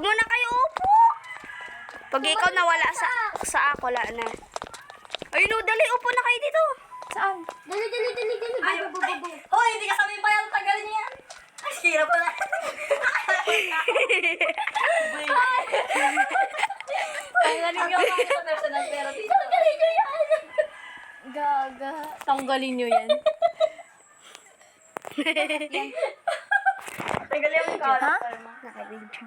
muna kayo upo. Pag ikaw nawala sa ako, wala na. Ay, no, dali, upo na kayo dito. Saan? Dali. Ay, hoy, hindi ka sabi pa yan. Tagalin niya. Ay, sira pala. Tanggalin niyo ako sa personal pero dito. Tanggalin niyo yan. Gaga. Tanggalin nyo yan. Tanggalin yung character mo. Naka-video.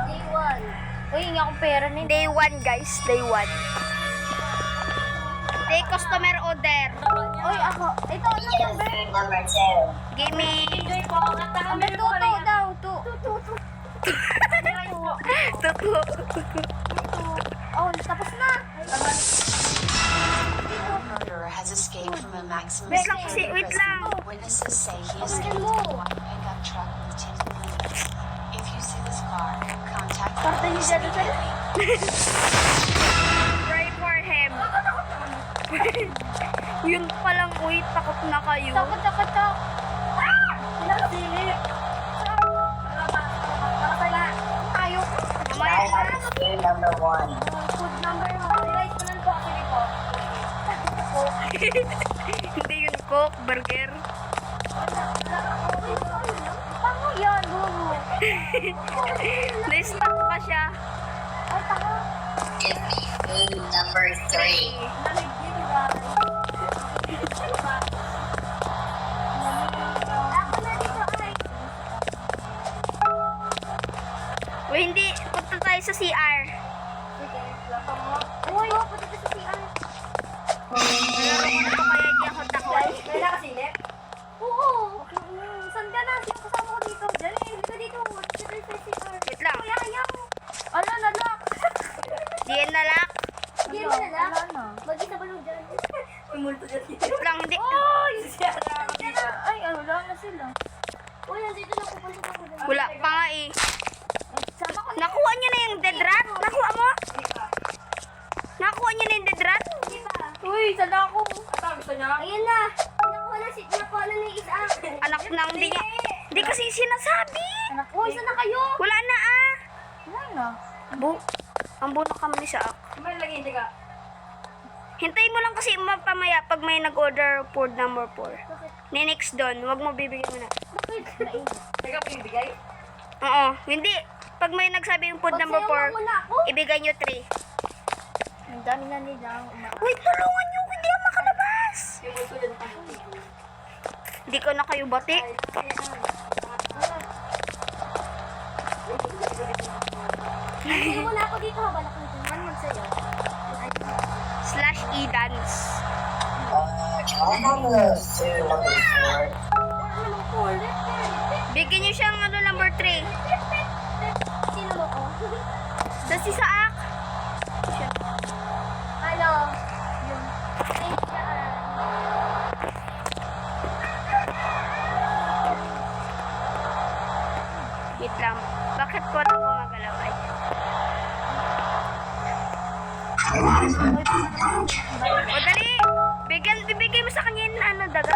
Day 1. Uy, hindi akong pera na. Day 1, guys. Day 1. Day customer order. Uy, ako. Ito, ano number? Number 2. Give me. Enjoy po. Number 2 daw. 2. Tutu. Oh, tapos na. Murderer has escaped from a maximum Wait lang kasi, wait lang. Witnesses say he escaped in a white pickup truck with tinted windows. If you see this car, contact police immediately. Pray for him. Yun palang, uy, takot na kayo. Takot. Silip. Tayo. Mamaya na. Number 1. Food number 1. Guys, kunan po ako dito. Hindi yun Coke, burger. Pango yan, bubo. Na-stuck pa siya. Ay, tanga. Give me food number 3. Ako na dito, ay. Uy, hindi. Punta tayo sa CR. Uy, punta ka sa CR. Nalaro ko na to kaya di ako takot. May nakasilip? Oo. Saan ka na? Sino kasama ko dito? Dali, dito dito. Dito sa CR. Wait lang. Ayaw. Ala, nalak. Di yan nalak. Hindi mo nalak? Mag-isa ba nung dyan? May multo dyan. Wait lang, hindi. Oy! Siya na ako dito. Ay, ano lang na sila. Uy, nandito na. Pupunta ko dyan. Wala pa nga eh. Sama ko na. Nakuha niyo na yung dead rat? Nakuha mo? Nakuha niyo na yung dead rat? Di ba? Uy, sana ako. Ata, gusto niya? Ayan na. Nakuha na ni isa. Anak nang di niya. Di kasi sinasabi. Anak, uy, saan na kayo? Wala na ah. Wala na. Ang buno ka man ni Saak. May lagi, hindi ka. Hintayin mo lang kasi mapamaya pag may nag-order food number 4. Next doon, wag mo bibigyan mo na. Bakit? Nainit. Hindi ka pinibigay? Oo, hindi. Pag may nagsabi yung food number 4, Magsayawan mo na ako. ibigay nyo 3. Ang dami na nila. Uy, tulungan nyo, hindi ako makalabas. Yung multo dyan pa. Hindi ko na kayo bati. Hindi mo na ako dito habang ako dito. Ano magsayo? /e-dance. Can I have those two number 4? Ano namang kulit? Bigyan nyo siyang ano, number 3. Sino mo ko? Tapos si Saak. Ano? Yun. Eh, saan? Wait lang. Bakit ko lang gumagalaw? Ay. O dali! Bibigay mo sa kanya yung ano, daga.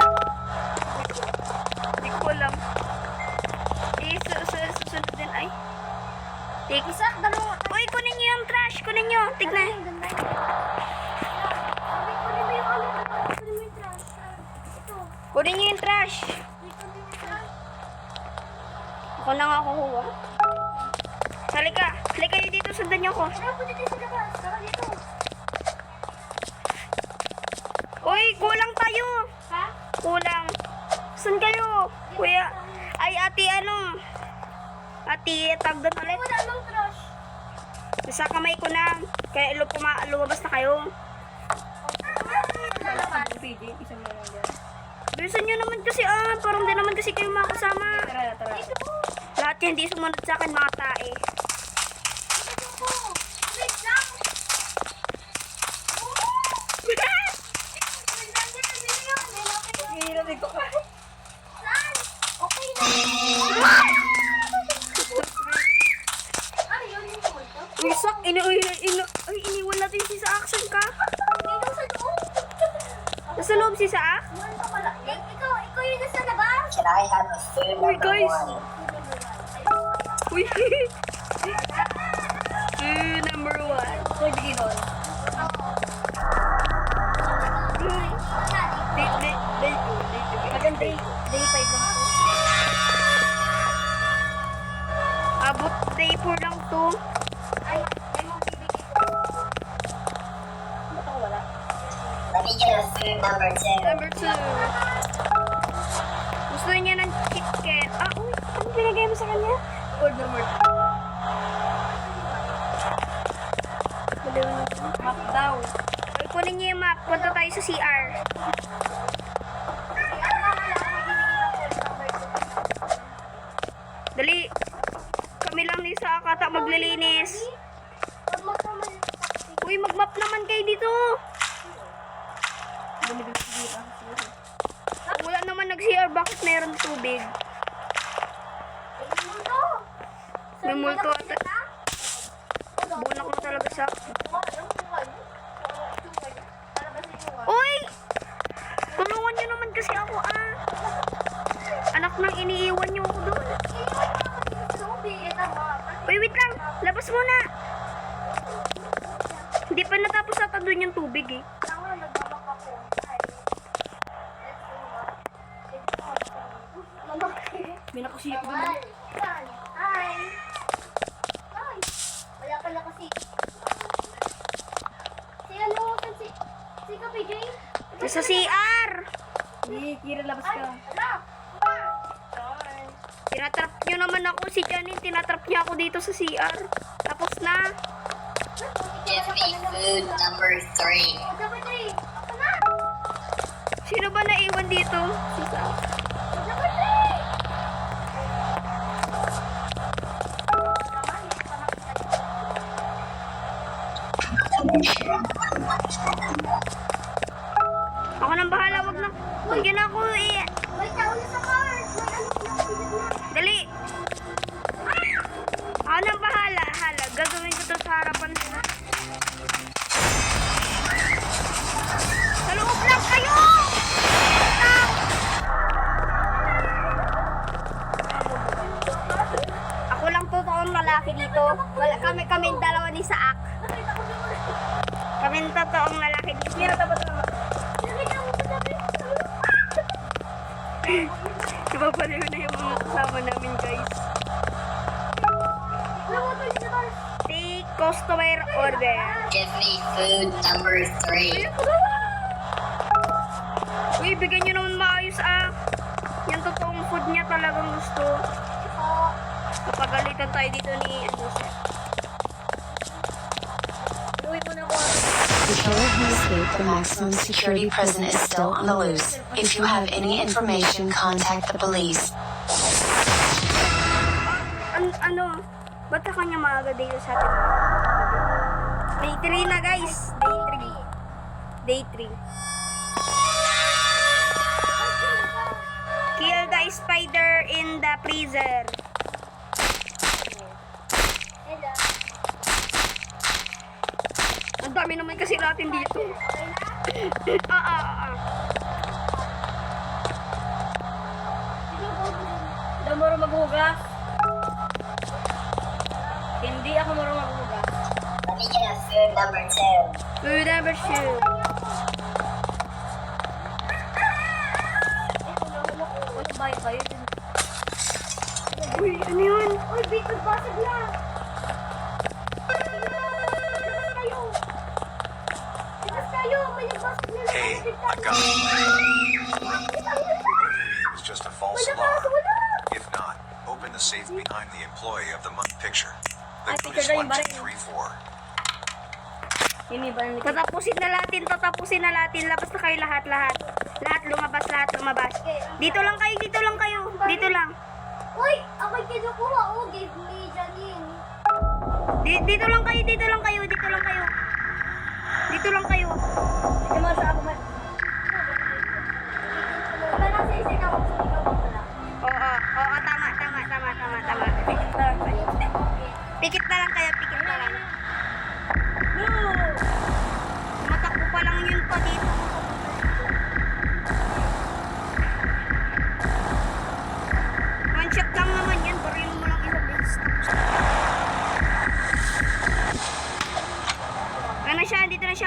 Hindi ko alam. Susunod din ay. Take. Isa, dalawa. Uy, kunin nyo yung trash. Kunin nyo. Tignan. Ang ganda yun. Kunin mo yung ano. Kunin mo yung trash. Ito. Kunin nyo yung trash. Kunin mo yung trash. Ako na nga kukuha. Halika. Halika kayo dito. Sundan nyo ko. Ano, punta tayo sa labas. Tara dito. Uy, kulang tayo. Ha? Kulang. Saan kayo? Kuya. Ay, ate, ano? Ate, tag doon ulit. Wala nang trash. Sa kamay ko na. Kaya lumabas na kayo. PD, isang mo lang dyan. Bilisan nyo naman kasi parang di naman kasi kayo makasama. Tara. Lahat yan hindi sumunod sa akin mga tae. Wait lang. Hihiramin ko ka. Saan? Okay na. Ano yun? Yung multo? Uy, sak! Iniwan natin si Saak. Saan ka? Dito sa loob. Nasa loob si Saak? Multo pala. Ikaw yung nasa labas. Can I have a Uy, guys. Uy. Number 1. So, ibigay doon. Day 2. Hanggang day 5 lang po. Abot day 4 lang to. Ay, may mga bibigay ko. Ba't ako wala? Let me get a food number 2. Number 2. Gusto niya ng chicken. Uy. Ano pinagay mo sa kanya? Food number 2. Baliw na. Map daw. Ay, kunin niya yung map. Punta tayo sa CR. Dali. Kami lang ni sa Kata maglilinis. Uy, mag-map naman kayo dito. Wala naman nag-CR. Bakit meron tubig? May multo ata. Bunak na talaga sa... Uy! Tulungan niyo naman kasi ako, Anak nang iniiwan niyo ako doon. Uy, wait lang. Labas muna. Hindi pa natapos ata doon yung tubig, eh. May nakusiyap doon. Hi! Hi! Wala pala kasi. Si ano? Si Kapi Jane? Sa CR! Hindi, Kira, labas ka. Ala! Tinatrap niyo naman ako, si Janine. Tinatrap niya ako dito sa CR. Tapos na. Give me food number 3. Kapi Jane! Ako na! Sino ba naiwan dito? Si Sam. Kapi Jane! Ako nang bahala, wag na. Huwag yun ako, May tao na sa car! May ano na? Dali. Ako nang bahala, Gagawin ko to sa harapan nila. Sa loob lang kayo! Stop! Ako lang totoong lalaki dito. Kami dalawa ni Saak. Kami totoong lalaki dito. Kira, dapat naman. Ibabaliw na yung mga kasama namin, guys. Take customer order. Give me food number 3. Uy, bigyan nyo naman maayos, Yung totoong food niya talagang gusto. Kapagalitan tayo dito ni Seth. Inuwi mo na ko. The killer who escaped the maximum security prison is still on the loose. If you have any information, contact the police. Ano? Ba't sa kanya maaga dito sa atin? Day 3 na, guys. Day 3. Kill the spider in the freezer. Ang dami naman kasi natin dito. Daw mo maghugas. Hindi ako marunong maghugas. Let me get a food number 2. Food number 2. Walang bayad kayo. Uy, ano yun? Uy, Bito, basag na! Tigas kayo! May nagbasag na lang! Hey, I've got it. It was just a false alarm. If not, open the safe behind the employee of the month picture. The Ay, code picture is na yung baril. 1234. Yun iba na Tatapusin na natin. Labas na kayo lahat. Lahat lumabas. Dito lang kayo. Dito lang. Uy! Ako'y kinukuha! Oh, give me Janine! Dito lang kayo. Dito lang kayo. Ito mga sa ako man. Iba na sa isip ako sa ikaw ako lang. Oo, tama. Pikit na lang kayo. No! Matakbo pa lang yun pa dito.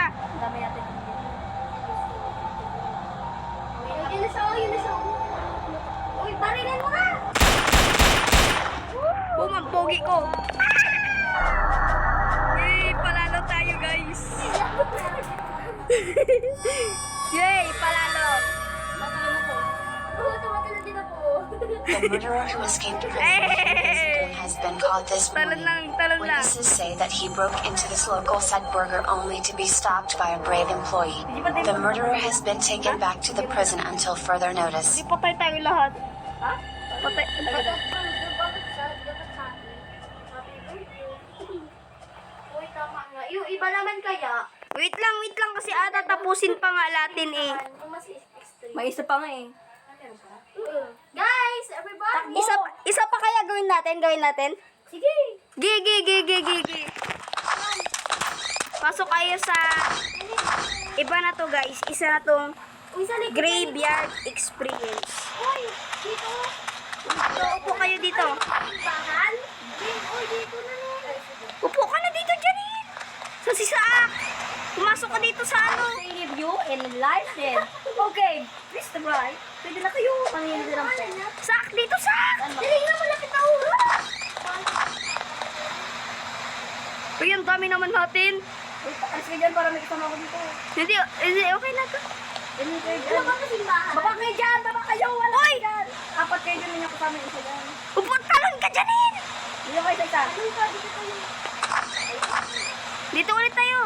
Ang dami natin. Yun na siya, yun na siya. Uy, barilan mo nga! Boom, ang pogi ko. Yay, palalo tayo guys. Yay, palalo. Tumatalo din ako. The murderer who escaped prison has been caught this Talon morning. lang, talon lang. Witnesses say that he broke into this local set burger only to be stopped by a brave employee. The murderer has been taken back to the prison until further notice. Di patay tayo lahat. Ha? Patay. Bakit sa akin? Happy birthday. Uy, tama nga. Yung iba naman kaya, Wait lang kasi ata tapusin pa nga natin eh. yung mas extreme. May isa pa nga eh. Guys, everybody! Isa pa kaya gawin natin? Sige! Gi. Pasok kayo sa iba na to guys. Isa na tong Uy, sa likod. graveyard experience. Uy, dito. So, upo kayo dito. Bahan? Uy, dito na nun. Upo ka na dito, Janine. Sa sisaak. Pumasok ka dito sa ano. Save you in life then. Okay, please the bride. Pwede na kayo. Panginoon din ang po. Sak dito, sak. Dali na, malapit na ulo. Uy, ang dami naman natin. Uy, pakalis ka dyan para may kasama ko dito. Hindi, okay na to. Ganun kayo Ano dyan. ba kasing bahan? Baba kayo dyan! Baba kayo! Wala kayo dyan! Apat kayo dyan yung kasama yung isa dyan. Upo, talon ka, Janine. Dito kayo sa isa. Ano ka? Dito tayo. Dito ulit tayo.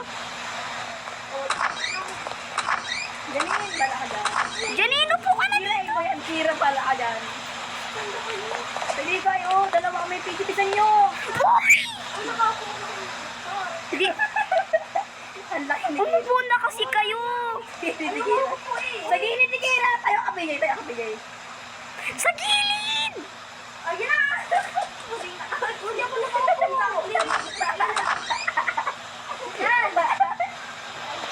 Janine, bala ka dyan. Janine, upo ka na Kira, dito. ikaw yan. Kira, bala ka dyan. Sige kayo, dalawa may pitipisan nyo. Ano ka ako? Hindi, Ang laki ni umupo na kasi kayo. Kira. Sa gilid ni Kira, tayo kabigay, tayo kabigay. Sa gilid. Ayan na! Hindi ako nakapunta. Yan!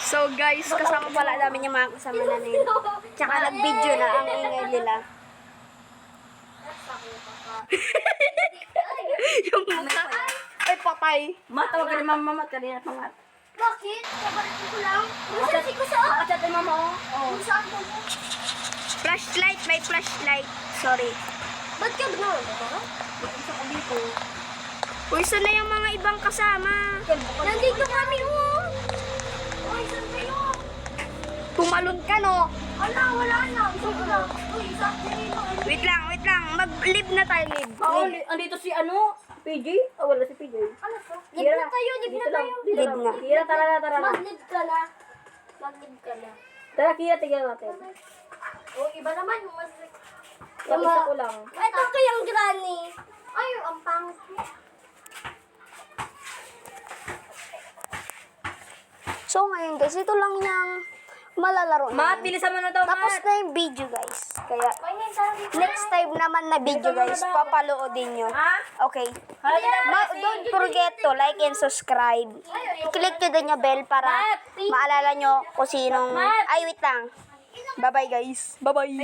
So guys, kasama pala namin yung mga kasama namin. Tsaka nag-video na ang ingay nila. Yung mukha. Ay, patay. Matawag ka ni mama, mat kanina pangat. Bakit? Kabalitin ko lang. Masasi ko sa... Makachat ni mama, oh. Kung saan ko? Flashlight, may flashlight. Sorry. Ba't ka ba? Isa ko dito. Uy, saan na yung mga ibang kasama? Nandito kami, oh! Uy, saan kayo? Tumalon ka, no? Ala, wala na. Isa ko lang. Uy, isa ko dito. Wait lang. Mag-live na tayo, live. Oo, andito si ano? PJ? Oh, wala si PJ. Ano to? Live na tayo, live na Dito lang, tayo. dito Live lang. na. Kira, tara na, tara na. Mag-live ka na. Mag-live ka na. Tara, Kira, tignan natin. Oh, iba naman. Mas... Yung isa ko lang. Ito kayang granny. Ay, ang pangit. So ngayon guys, ito lang yung malalaro Mat, namin. bilisan mo na daw, Tapos Mat. na yung video guys. Kaya May nagsabi ko. next time naman na video guys, papaloodin nyo. Ha? Okay. Hala, Don't forget to like and subscribe. Click nyo din yung bell para maalala nyo kung sinong... Ay, wait lang. Bye-bye guys. Bye-bye.